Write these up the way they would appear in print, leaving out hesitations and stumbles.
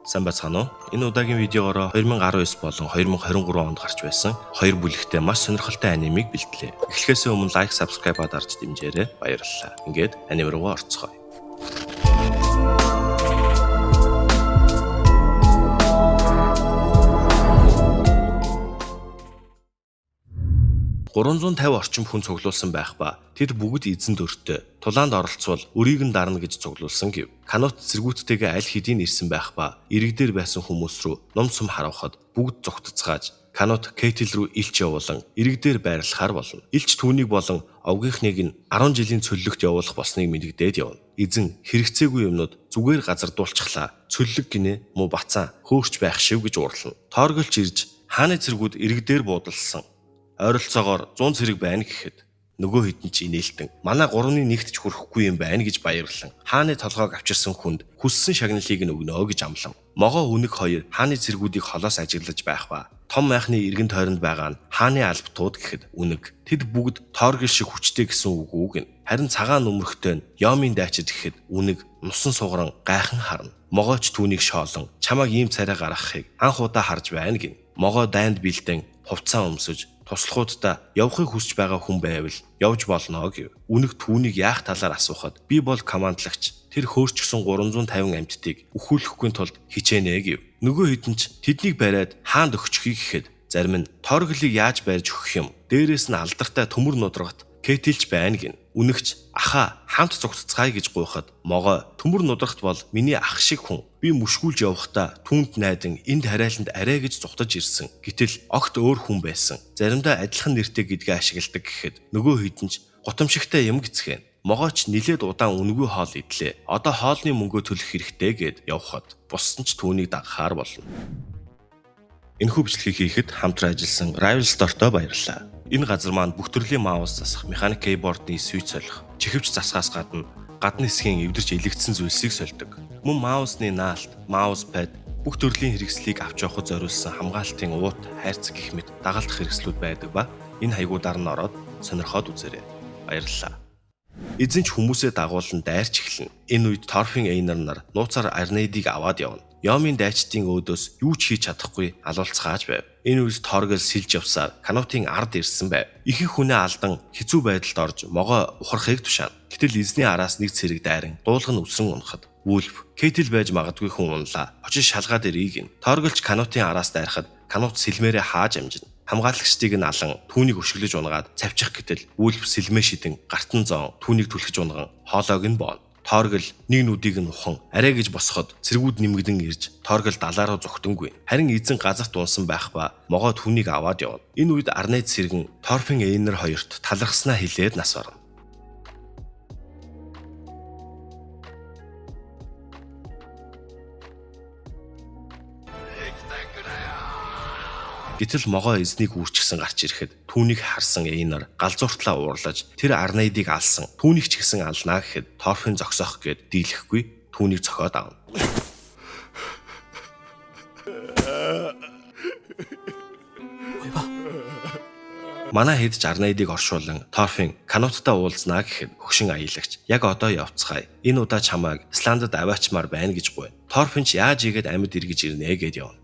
Сайн байцгаана уу? Энэ удаагийн видеогоор 2019 болон 2023 онд гарч байсан 2 бүлэгтэй маш сонирхолтой анимыг бэлтлээ. Эхлэхээс өмнө лайк, subscribe-аад арж дэмжээрэй. Баярлалаа. Ингээд аним руу орцгоё. $350 орчим хүн цуглуулсан байх ба тэд бүгд эзэн дөртөө тулаанд оролцвол өрийг нь дарна гэж цуглуулсан гэв. Канут цэргүүдтэйгээ аль хэдийн ирсэн байх ба иргэдээр байсан хүмүүс рүү ном сум харавхад бүгд зүгтцгааж Канут Кейтл рүү илч явуулан иргэдээр байрлахаар болно. Илч түүнийг болон овгийнхныг нь 10 жилийн цөллөгт явуулах болсныг мэдэгдээд явна. Эзэн хэрэгцээгүй юмнууд зүгээр газар дуулчихлаа. Цөллөг гинэ муу бацаа хөөрч байх шив гэж уурлана. Тоорголч ирж хааны цэргүүд иргэдээр буудалсан. Ойролцоогоор 100 цэрэг байна гэхэд нөгөө хэд нь ч инээлтэн манай 3-1-т ч хүрэхгүй юм байна гэж баярлан хааны толгойг авчирсан хүнд хүссэн шагналыг нь өгнө гэж амлав. Могоо үнэг хоёр хааны цэргүүдийг холоос ажиглаж байх ба том майхны эргэн тойронд байгаа нь хааны албатууд гэхэд үнэг тэд бүгд тооргил шиг хүчтэй гэсэн үг үгэн. Харин цагаан нүмерхтэй нь Йомын дайчид гэхэд үнэг нусан сугаран гайхан харна. Могооч түүнийг шоолон чамайг ийм царай гаргахыг анх удаа харж байна гин. Могоо дайнд бэлдэн хувцас өмсөж туслахуудаа явахыг хүсэж байгаа хүн байвал явж болно гэв. Үнэг түүнийг яах талаар асуухад би бол командлагч тэр хөөрчгсөн 350 амьтдыг өхүүлэхгүй тулд хичээнэ гэв. Нөгөө хэдэн ч тэднийг бариад хаанд өгчихъя гэхэд зарим нь тоорглыг яаж барьж өгөх юм. Дээрээс нь алдартай төмөр нудрагт Кейтэлч байна гин. Үнэгч аха хамт цугтцгаая гэж гуйхад могоо төмөр нудрагт бол миний ах шиг хүн. Би мөшгүүлж явахдаа түүнд найдан энд харайланд арай гэж зугтаж ирсэн. Гэтэл огт өөр хүн байсан. Заримдаа адилхан нэртэй гэдгээ ашигладаг гэхэд нөгөө хэдэн ч гутамшигтай юм гэцгэн. Могооч нилээд удаан үнгүй хоол идлээ. Одоо хоолны мөнгөө төлөх хэрэгтэй гэд явхад буссан ч түүнийг дагахаар болно. Энэхүү бичлэгийг хийхэд хамтран ажилласан Rival Store-то баярлалаа. Энэ газар маань бүх төрлийн маус засах, механик кейбордны свич солих, чихвч засахаас гадна хэсгийн эвдэрч илэгдсэн зүйлсийг сольдог. Мөн маусны наалт, мауспад бүх төрлийн хэрэгслийг авч явахд зориулсан хамгаалтын уут, хайрцаг гэх мэт дагалдах хэрэгслүүд байдаг ба энэ хаягуудаар нь ороод сонирхоод үзээрэй. Баярлалаа. Эзэн ч хүмүүсээ дагуулan дайрч эхэлнэ. Энэ үед Торфин Эйнер нар нууцаар Арнейдийг аваад явна. Йомын дайчдын өөдөөс юу ч хийж чадахгүй алуулцгааж байв. Энэ үед Торгол сэлж явсаар Канутын ард ирсэн байв. Ихэнх хүнээ алдан хэцүү байдалд орж могоо ухрахыг тушаана. Гэтэл эзний араас нэг цэрэг дайран дуулган өвсрөн унахад Вульф Кейтл байж магадгүй хүн унлаа. Очиж шалгаад ирийг нь. Торголч Канутын араас дайрахад Канут сэлмээрээ хааж амжина. Хамгаалагчдыг нь алан түүнийг өшөглөж унгаад цавчих гэтэл Вульф сэлмээ шидэн гартан зоон түүнийг түлхэж унган хоолойг нь бооно. Торгол нэг нүдийг нь ухан арай гэж босоход цэргүүд нэмгдэн ирж Торгол далаа руу зүгтэнгүй. Харин эзэн газарт унсан байх ба могоо түүнийг аваад явна. Энэ үед Арнейд сэргэн Торфин Эйнер хоёрт талархснаа хэлээд нас барна. Гэтэл могоо эзнийг үрчгсэн гарч ирэхэд түүнийг харсан Эйнер галзууртлаа уурлаж тэр Арнейдийг алсан. Түүнийг ч гэсэн алнаа гэхэд Торфин зогсоох гээд дийлэхгүй түүнийг цохиод авна. Манай хэд ч Арнейдийг оршуулан Торфин Кануттай уулзнаа гэхэд хөгшин аялагч яг одоо явцгаая. Энэ удаа чамайг Сландад аваачмаар байна гэж гуйна. Торфин ч яаж игээд амьд эргэж ирнэ гэд явна.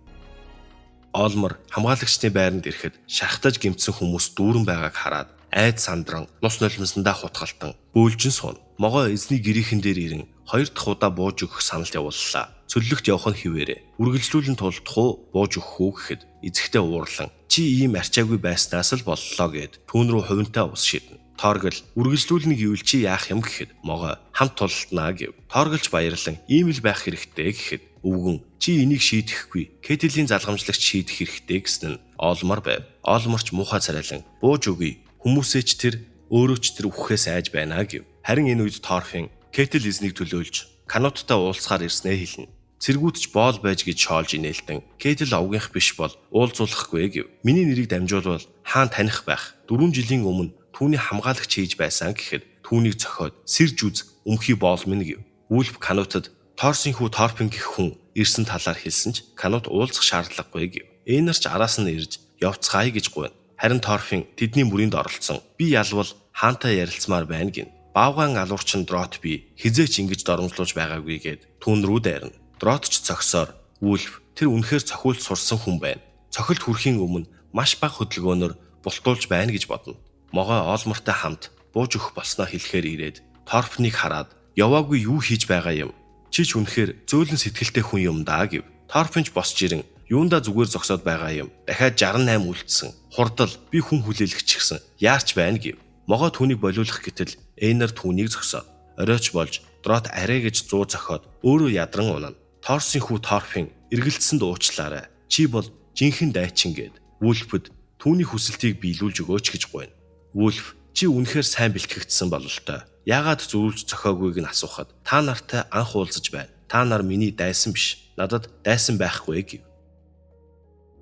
Олмор хамгаалагчны байранд ирэхэд шархтаж гэмтсэн хүмүүс дүүрэн байгааг хараад айд сандран нус нулимсандаа хутгалтан бөөлжин сууна. Могоо эзний гэрийнхэн дээр ирэн 2 дахь удаа бууж өгөх санал явууллаа. Цөллөгт явах нь хിവэрэ. Үргэлжлүүлэн тулдах уу, бууж өгөх үү гэхэд эзэгтэй уурлан чи ийм арчаагүй байснаас л боллоо гэд түүн рүү хувинтай ус шиднэ. Торгол үргэлжлүүлнэ гэвэл чи яах юм гэхэд могоо хамт тултнаа гэв. Торголч баярлан ийм л байх хэрэгтэй гэхэд өвгөн чи энийг шийдэхгүй Кейтлийн залгамжлагч шийдэх хэрэгтэй гэсэн нь Олмор байв. Олморч муухай царайлан бууж өгье. Хүмүүсээ ч тэр өөрөө ч тэр үхэхээс айж байна гэв. Харин энэ үед Торфин Кейтл эзнийг төлөөлж Кануттай уулзахаар ирснээ хэлнэ. Цэргүүд ч боол байж гэж шоолж инээлтэн Кейтл овгийнх биш бол уулзуулахгүй гэв. Миний нэрийг дамжуулбал хаан таних байх. 4 жилийн өмнө түүний хамгаалагч хийж байсан гэхэд түүнийг цохиод сэрж үз өмхий боол минь гэв. Вульф Канутад Торсын хүү Торфин гэх хүн ирсэн талаар хэлсэн ч Канут уулзах шаардлагагүй гэв. Эйнер ч араас нь ирж явцгаая гэж гуйна. Харин Торфин тэдний мөрөнд оролцсон. Би ялвал хаантай ярилцмаар байна гин. Баавган алуурчин Дрот би хизээч ингэж доромжлуулж байгаагүй гэд түүн рүү дайрна. Дрот ч цогсоор Вульф тэр үнэхээр цохиулж сурсан хүн байна. Цохилт хүрэхийн өмнө маш бага хөдөлгөөнөөр бултуулж байна гэж бодно. Могой Олмортой хамт бууж өгөх болсноо хэлэхээр ирээд Торфныг хараад яваагүй юу хийж байгаа юм. Чи ч үнэхээр зөөлөн сэтгэлтэй хүн юм даа гэв. Торфинч босч ирэн юундаа зүгээр зогсоод байгаа юм. Дахиад 68 үлдсэн. Хурдал би хүн хүлээлгч гисэн. Яарч байна гэв. Могой түүнийг болиулах гэтэл Эйнер түүнийг зогсоод оройч болж дрот арай гэж 100 зохиод өөрөө ядран унана. Торсын хүү Торфин эргэлдсэнд уучлаарай. Чи бол жинхэнэ дайчин гэд Вульфэд түүний хүсэлтийг биелүүлж өгөөч гэж гуйна. Вульф чи үнэхээр сайн бэлтгэгдсэн бололтой. Яагаад зөвлөж зохиогүйг нь асуухад та нартай анх уулзаж байна. Та нар миний дайсан биш. Надад дайсан байхгүй гэв.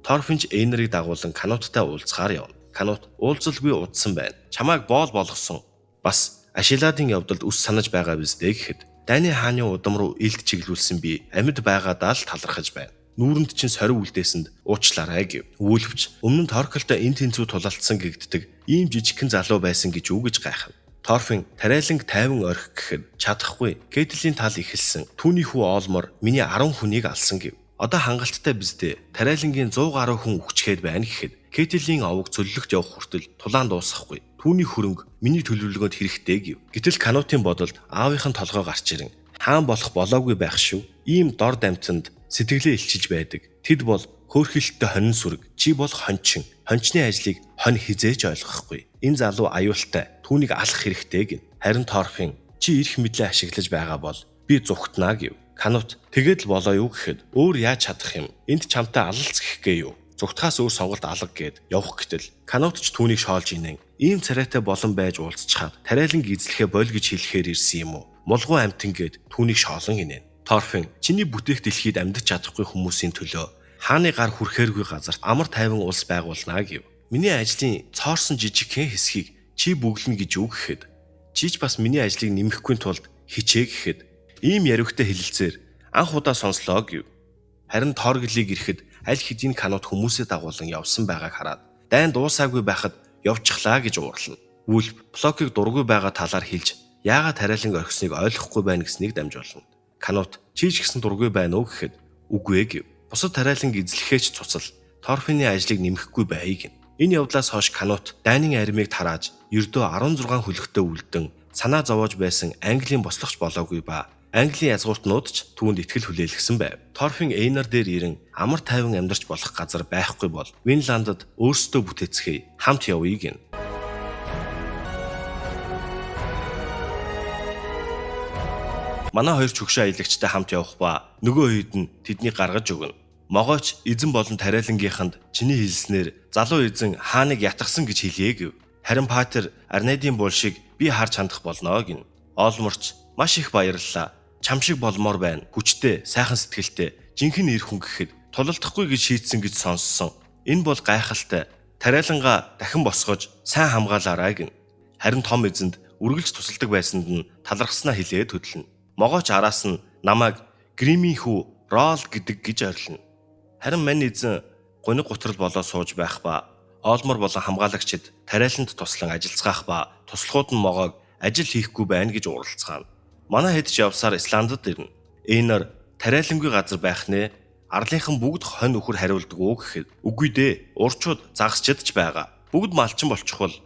Торфинч Эйнерийг дагуулan Кануттай уулзахаар явна. Канут уулзалгүй удсан байна. Чамайг боол болгосон. Бас Ашиладын явдалд үс санаж байгаа биз дээ гэхэд Дайны хааны удам руу илт чиглүүлсэн би амьд байгаадаа л талархаж байна. Нүүрэнд чинь сорив үлдээсэнд уучлаарай гэв. Вульфч өмнө нь Торколтой энэ тэнцүү тулалдсан гэгддэг ийм жижигхэн залуу байсан гэж үгэж гайхав. Торфин тариаланг тайван орхих гэхэд чадахгүй. Кэтлийн тал ихэлсэн. Түүний хүү Олмор миний 10 хүнийг алсан гэв. Одоо хангалттай биздээ тариалангийн 100 гаруй хүн өгчгээд байна гэхэд Кэтлийн овог цөллөгт явах хүртэл тулаан дуусахгүй. Түүний хөрөнгө миний төлөвлөгөөнд хэрэгтэй гэв. Гэтэл Канутын бодолд аавынхын толгой гарч ирэн хаан болох болоогүй байх шүү. Ийм дор дамтанд сэтгэлээ илчилж байдаг. Тэд бол хөөрхөлттэй хонин сүрэг. Чи бол хончин. Хончны ажлыг хонь хизээж ойлгохгүй. Энэ залуу аюултай. Түүнийг алах хэрэгтэй гин. Харин Торфин чи эрх мэдлээ ашиглаж байгаа бол би зүгтнаа гэв. Канут тэгээд л болоо юу гэхэд өөр яаж чадах юм? Энд чамтай алалцгих гээ юу? Зүгтхаас өөр сонголт алга гэд явах гэтэл Канут ч түүнийг шоолж инэн. Ийм царайтай болон байж уулзчихад тариалан гизлэхэ боль гэж хэлэхээр ирсэн юм уу? Мулгуу амтэн гэд түүнийг шоолон инэн. Торфин чиний бүтээх дэлхийд амьдч чадахгүй хүмүүсийн төлөө хааны гар хүрхээргүй газарт амар тайван улс байгуулнаа гэв. Миний ажлын цоорсон жижигхэн хэсгийг чи бүглэнэ гэж үг гэхэд чи ч бас миний ажлыг нэмэхгүй тулд хичээ гэхэд ийм яривхтай хэлэлцээр анх удаа сонслоо гэв. Харин Торглийг ирэхэд аль хэдийн Канут хүмүүсээ дагуулan явсан байгааг хараад дайн дуусаагүй байхад явчихлаа гэж уурлана. Вульф Плокийг дургүй байгаа талаар хэлж яагаад тариалан орхисныг ойлгохгүй байна гэснийг дамжуулна. Канут чи ч гэсэн дургүй байна уу гэхэд үгүй гэв. Бусад тариалан эзлэхээч цуцал Торфины ажлыг нэмэхгүй байг гин. Энэ явдлаас хойш Канут дайнын аримыг тарааж ердөө 16 хөлөгтэй үлдэн санаа зовоож байсан Английн бослогч болоогүй ба Английн язгууртнууд ч түүнд итгэл хүлээлгэсэн байв. Торфин Эйнер дээр ирэн амар тайван амьдарч болох газар байхгүй бол Винландд өөрсдөө бүтээцгээе хамт явъя гин. Манай хоёр чөгшин аялагчтай хамт явах ба нөгөө хэд нь тэднийг гаргаж өгнө. Могооч эзэн болон тариалангийнханд чиний хэлснээр залуу эзэн хааныг ятгсан гэж хэлье гэв. Харин Патер Арнедийн булшиг би харж хандах болно гин. Олморч маш их баярлалаа. Чам шиг болмоор байна. Хүчтэй, сайхан сэтгэлтэй, жинхэнэ эр хүн гэхэд тулалдахгүй гэж шийдсэн гэж сонссон. Энэ бол гайхалтай. Тариалангаа дахин босгож сайн хамгаалаарай гин. Харин том эзэнд үргэлж тусалдаг байсанд нь талархснаа хэлээд хөдлөнө. Могооч араас нь намайг Гримийн хүү Рол гэдэг гэж орилно. Харин мань эзэн гуниг гутрал болоо сууж байх ба Олмор болон хамгаалагчид тариаланд туслан ажиллацгаах ба туслахууд нь могоог ажил хийхгүй байна гэж уралцгаана. Манай хэд ч явсаар Исландд ирнэ. Эйнер тариалангүй газар байх нэ. Арлынхан бүгд хонь өхөр хариулдаг уу гэхэд үгүй дээ. Урчууд загасчд ч байгаа. Бүгд малчин болчихвол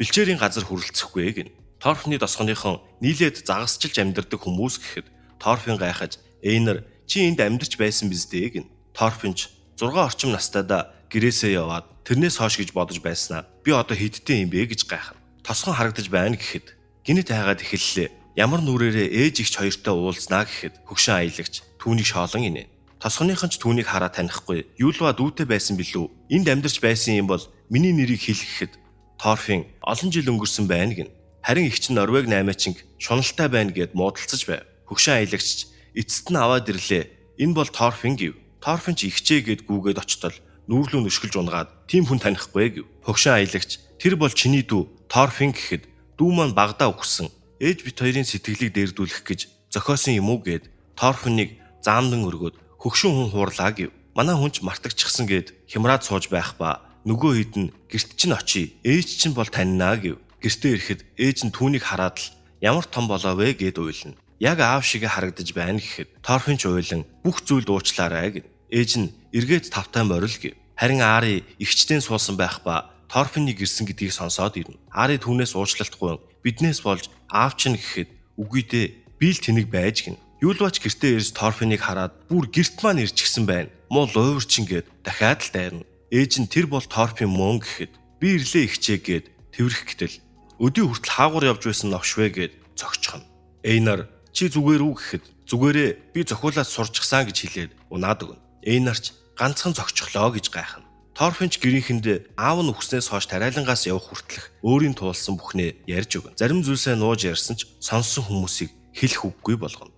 бэлчээрийн газар хүрэлцэхгүй гин. Торфны досгоныхон нийлээд загасчилж амьдардаг хүмүүс гэхэд Торфин гайхаж Эйнер чи энд амьдарч байсан биз дээ гин. Торфинч 6 орчим настайдаа гэрээсээ яваад тэрнээс хойш гэж бодож байснаа би одоо хэдтэй юм бэ гэж гайхав. Тосгон харагдаж байна гэхэд гинэт хайгаад эхэллээ. Ямар нүрээрээ ээж ихч хоёртой уулзнаа гэхэд хөгшин аялагч түүнийг шоолон инэ. Тосгоныхон ч түүнийг хараа танихгүй. Юулва дүүтэй байсан билүү? Энд амьдарч байсан юм бол миний нэрийг хэлэхэд Торфин олон жил өнгөрсөн байна гин. Харин ихч Норвег 8-ачинг шуналтай байна гэд муудалцаж байв. Хөгшин аялагч эцэст нь аваад ирлээ. Энэ бол Торфин гэв. Торфин ч ихчээ гэд гүүгээд очтол нүүрлүү нүшгэлж унгаад тийм хүн танихгүй гэв. Хөгшин аялагч тэр бол чиний дүү Торфин гэхэд дүү маань багадаа өгсөн. Ээж бит хоёрын сэтгэлийг дээрдүүлэх гэж зохиосон юм уу гэд Торфиныг заамдан өргөөд хөгшин хүн хуурлаа гэв. Манай хүн ч мартагчсан гэд хямраад сууж байх ба нөгөө хэд нь гэрт чинь очие. Ээж чинь бол таньнаа гэв. Гэртээ ирэхэд ээж нь түүнийг хараад л ямар том болоо вэ гэд уйлна. Яг аав шиг харагдаж байна гэхэд Торфин ч уйлан бүх зүйлд уучлаарай гэв. Ээж нь эргээд тавтай морил гэв. Харин Ари ихчдэн суусан байх ба Торфиныг ирсэн гэдгийг сонсоод ирнэ. Ари түүнээс уучлалтгүй биднээс болж аав чинь гэхэд үгүй дээ би л тэнэг байж гин. Юулбач гэртээ ирж Торфиныг хараад бүр гэрт маань ирчихсэн байна. Муу луйварчин гэд дахиад л дайрна. Ээж нь тэр бол Торфин мөн гэхэд би ирлээ ихчээ гэд тэрвэрх гэтэл өдөө хүртэл хаагур явж байсан новшвэ гэд зогчхно. Эйнар чи зүгээр үү гэхэд зүгээрээ би зохиулаад сурчсан гэж хэлээд унаад өгнө. Эйнарч ганцхан зогчхлоо гэж гайхна. Торфинч гэрийнхэнд аав нь өгснээс хойш тариалангаас явах хүртэлх өөрийн туулсан бүхнээ ярьж өгнө. Зарим зүйлсээ нууж ярьсан ч сонссон хүмүүсийг хэлэх үггүй болгоно.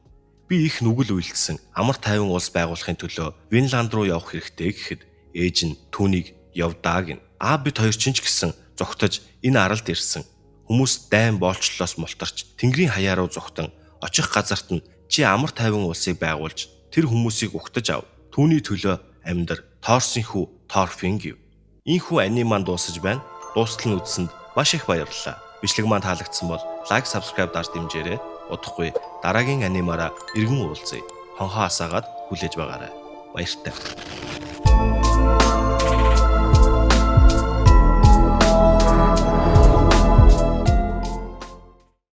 Би их нүгэл үйлдэлсэн амар тайван улс байгуулахын төлөө Винланд руу явах хэрэгтэй гэхэд ээж нь түүнийг явдаа гин. Аав бид хоёр ч гэсэн зогтож энэ аралд ирсэн. Хүмүүс дайн боолчлолоос мултарч тэнгэрийн хаяа руу зүгтэн очих газарт нь чи амар тайван улсыг байгуулж тэр хүмүүсийг угтаж ав. Түүний төлөө амьдар Торсын хүү Торфин гэв. Ийхүү аниман дуусаж байна. Дуустал нь үзсэнд маш их баярлалаа. Бичлэг маань таалагдсан бол лайк, subscribe дарж дэмжээрэй. Удахгүй дараагийн анимаараа иргэн уулзъя. Хонхоо асаагаад хүлээж байгаарай. Баяртай.